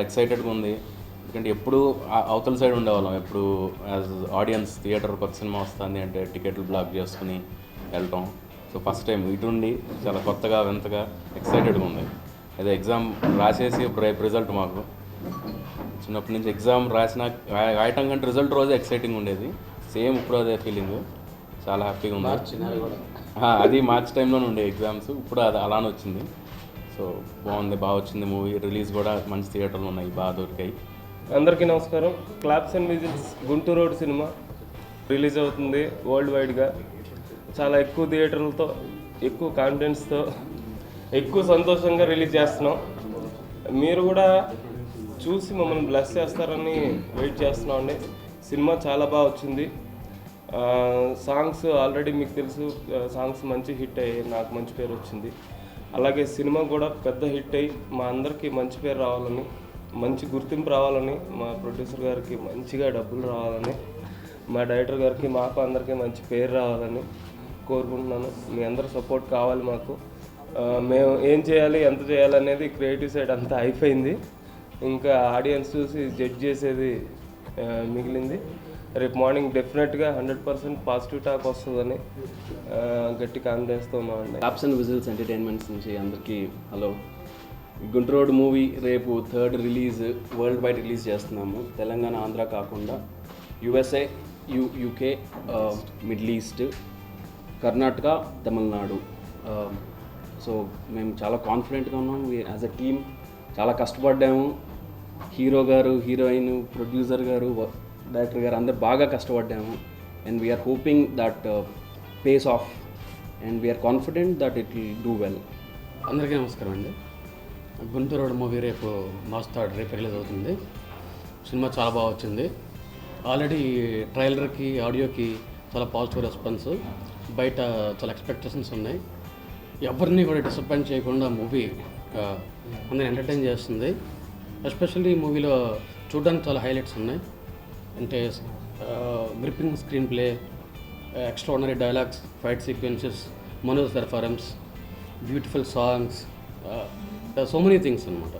ఎక్సైటెడ్గా ఉంది. ఎందుకంటే ఎప్పుడు అవతల సైడ్ ఉండేవాళ్ళం, ఎప్పుడు యాజ్ ఆడియన్స్ థియేటర్ కొత్త సినిమా వస్తుంది అంటే టికెట్లు బ్లాక్ చేసుకుని వెళ్ళటం. సో ఫస్ట్ టైం ఇటుండి చాలా కొత్తగా వింతగా ఎక్సైటెడ్గా ఉంది. అదే ఎగ్జామ్ రాసేసి ఇప్పుడు రేపు రిజల్ట్. మాకు చిన్నప్పటి నుంచి ఎగ్జామ్ రాయటం కంటే రిజల్ట్ రోజే ఎక్సైటింగ్ ఉండేది. సేమ్ ఇప్పుడు అదే ఫీలింగ్, చాలా హ్యాపీగా ఉంది. అది మార్చ్ టైంలోనే ఉండే ఎగ్జామ్స్, ఇప్పుడు అది అలానే వచ్చింది. సో బాగుంది, బాగా వచ్చింది మూవీ. రిలీజ్ కూడా మంచి థియేటర్లు ఉన్నాయి, బాగా దొరికాయి. అందరికీ నమస్కారం. Claps and whistles Guntur road cinema release అవుతుంది వరల్డ్ వైడ్గా. చాలా ఎక్కువ థియేటర్లతో, ఎక్కువ కాన్ఫిడెన్స్తో, ఎక్కువ సంతోషంగా రిలీజ్ చేస్తున్నాం. మీరు కూడా చూసి మమ్మల్ని బ్లెస్ చేస్తారని వెయిట్ చేస్తున్నాం అండి. సినిమా చాలా బాగా వచ్చింది. సాంగ్స్ ఆల్రెడీ మీకు తెలుసు, సాంగ్స్ మంచి హిట్ అయ్యాయి, నాకు మంచి పేరు వచ్చింది. అలాగే సినిమా కూడా పెద్ద హిట్ అయ్యి మా అందరికీ మంచి పేరు రావాలని, మంచి గుర్తింపు రావాలని, మా ప్రొడ్యూసర్ గారికి మంచిగా డబ్బులు రావాలని, మా డైరెక్టర్ గారికి మాకు అందరికీ మంచి పేరు రావాలని కోరుకుంటున్నాను. మీ అందరూ సపోర్ట్ కావాలి మాకు. మేము ఏం చేయాలి, ఎంత చేయాలి అనేది క్రియేటివ్ సైడ్ అంతా అయిపోయింది. ఇంకా ఆడియన్స్ చూసి జడ్జ్ చేసేది మిగిలింది. రేపు మార్నింగ్ డెఫినెట్గా 100% పాజిటివ్ టాక్ వస్తుందని గట్టి కాన్ఫిడెన్స్తో ఉన్నామండి. క్లాప్స్ అండ్ విజిల్స్ ఎంటర్టైన్మెంట్స్ నుంచి అందరికీ హలో. గుంటూరు రోడ్ మూవీ రేపు 3rd release, world wide release చేస్తున్నాము. తెలంగాణ, ఆంధ్ర కాకుండా USA, UK, middle east, Karnataka, Tamil Nadu. So మేము చాలా కాన్ఫిడెంట్గా ఉన్నాం. యాజ్ అ టీమ్ చాలా కష్టపడ్డాము. హీరో గారు, హీరోయిన్, ప్రొడ్యూసర్ గారు, డైరెక్టర్ గారు అందరు బాగా కష్టపడ్డాము. And we are hoping that pays off and we are confident that it will do well. అందరికీ నమస్కారం అండి. గుంటూరు రోడ్ మూవీ రేపు మార్చ్ 3rd రేపు రిలీజ్ అవుతుంది. సినిమా చాలా బాగా వచ్చింది. ఆల్రెడీ ట్రైలర్కి, ఆడియోకి చాలా పాజిటివ్ రెస్పాన్స్. బయట చాలా ఎక్స్పెక్టేషన్స్ ఉన్నాయి. ఎవరిని కూడా డిసప్పాయింట్ చేయకుండా మూవీ అందరిని ఎంటర్టైన్ చేస్తుంది. ఎస్పెషల్లీ ఈ మూవీలో చూడడానికి చాలా హైలైట్స్ ఉన్నాయి. అంటే gripping screenplay, extraordinary dialogues, fight sequences, Manoj performance, beautiful songs, so many things అనమాట.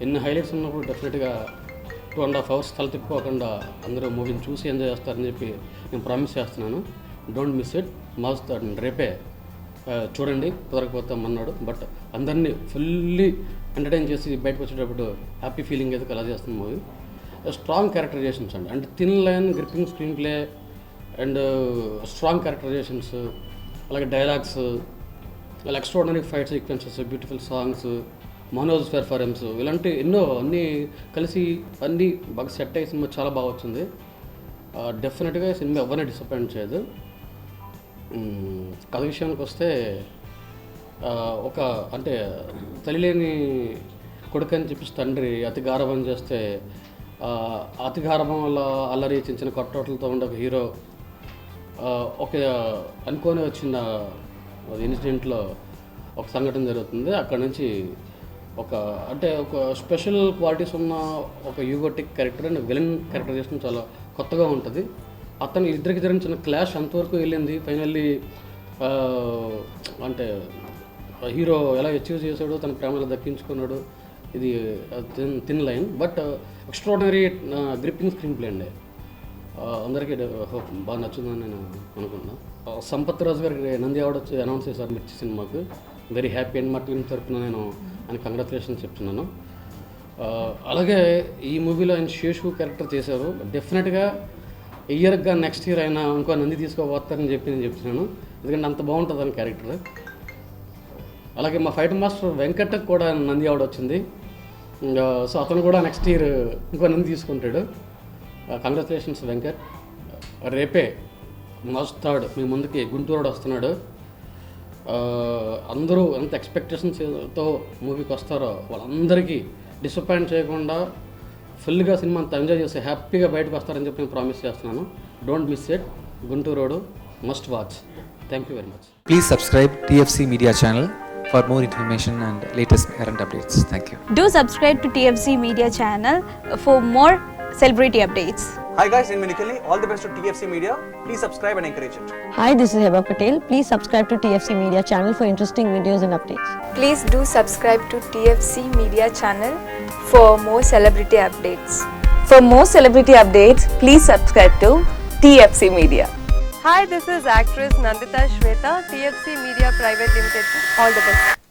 ఎన్ని హైలైట్స్ ఉన్నప్పుడు డెఫినెట్గా 2.5 hours తల తిప్పుకోకుండా అందరూ మూవీని చూసి ఎంజాయ్ చేస్తారని చెప్పి నేను ప్రామిస్ చేస్తున్నాను. Don't miss it. March 3rd రేపే చూడండి, కుదరకపోతే అన్నాడు. బట్ అందరినీ ఫుల్లీ ఎంటర్టైన్ చేసి బయటకు వచ్చేటప్పుడు హ్యాపీ ఫీలింగ్ అయితే కలర్ చేస్తుంది మూవీ. స్ట్రాంగ్ క్యారెక్టరైజేషన్స్ అండి, అంటే thin line, gripping screenplay and strong characterisations, అలాగే డైలాగ్స్, అలా extraordinary fight sequences, beautiful songs, Manoj performance, ఇలాంటి ఎన్నో అన్నీ కలిసి అన్నీ బాగా సెట్ అయ్యే సినిమా చాలా బాగా వచ్చింది. డెఫినెట్గా సినిమా ఎవరిని డిసప్పాయింట్ చేయదు. కథ విషయానికి వస్తే ఒక అంటే తల్లిలేని కొడుకు అని చెప్పేసి తండ్రి అతి గారాబం చేస్తే, అతి గారాబం వల్ల అల్లరి చిన్న చిన్న కట్టోట్లతో ఉండే ఒక హీరో ఒక అనుకోని వచ్చిన ఇన్సిడెంట్లో ఒక సంఘటన జరుగుతుంది. అక్కడ నుంచి ఒక స్పెషల్ క్వాలిటీస్ ఉన్న ఒక యూగోటిక్ క్యారెక్టర్ అండ్ విలన్ క్యారెక్టరైజేషన్ చాలా కొత్తగా ఉంటుంది. అతను ఇద్దరికి జరిగిన చిన్న క్లాష్ అంతవరకు వెళ్ళింది. ఫైనల్లీ అంటే హీరో ఎలా అచీవ్ చేశాడు, తన ప్రేమలో దక్కించుకున్నాడు. ఇది thin line but extraordinary gripping screen play అండి. అందరికీ బాగా నచ్చుందని నేను అనుకున్నాను. సంపత్ రాజు గారికి నంది అవార్డు వచ్చి అనౌన్స్ చేశారు మిర్చి సినిమాకు. వెరీ హ్యాపీ అండ్ మా టీం తరఫున నేను ఆయన కంగ్రాచులేషన్స్ చెప్తున్నాను. అలాగే ఈ మూవీలో ఆయన శేషు క్యారెక్టర్ చేశారు. డెఫినెట్గా ఇయర్గా నెక్స్ట్ ఇయర్ అయినా ఇంకో నంది తీసుకోబోతారని చెప్పి నేను చెప్తున్నాను, ఎందుకంటే అంత బాగుంటుంది అని క్యారెక్టర్. అలాగే మా ఫైట్ మాస్టర్ వెంకట్కి కూడా నంది అవార్డు వచ్చింది. సో అతను కూడా నెక్స్ట్ ఇయర్ ఇంకో నంది తీసుకుంటాడు. కంగ్రాచులేషన్స్ వెంకట్. రేపే మార్చ్ 3rd మీ ముందుకి గుంటూరు వస్తున్నాడు. అందరూ ఎంత ఎక్స్పెక్టేషన్స్తో మూవీకి వస్తారో వాళ్ళందరికీ డిసప్పాయింట్ చేయకుండా ఫుల్గా సినిమా అంతా ఎంజాయ్ చేసి హ్యాపీగా బయటకు వస్తారని చెప్పి నేను ప్రామిస్ చేస్తున్నాను. Don't miss it. Guntur road must watch. Thank you very much. Please subscribe TFC Media channel for more information and latest current updates. Thank you. Do subscribe to TFC Media channel for more celebrity updates. Hi guys, in Minikali, all the best to TFC Media. Please subscribe and encourage it. Hi, this is Heba Patel. Please subscribe to TFC Media channel for interesting videos and updates. Please do subscribe to TFC Media channel for more celebrity updates. For more celebrity updates, please subscribe to TFC Media. Hi, this is actress Nandita Shweta, TFC Media Private Limited. All the best.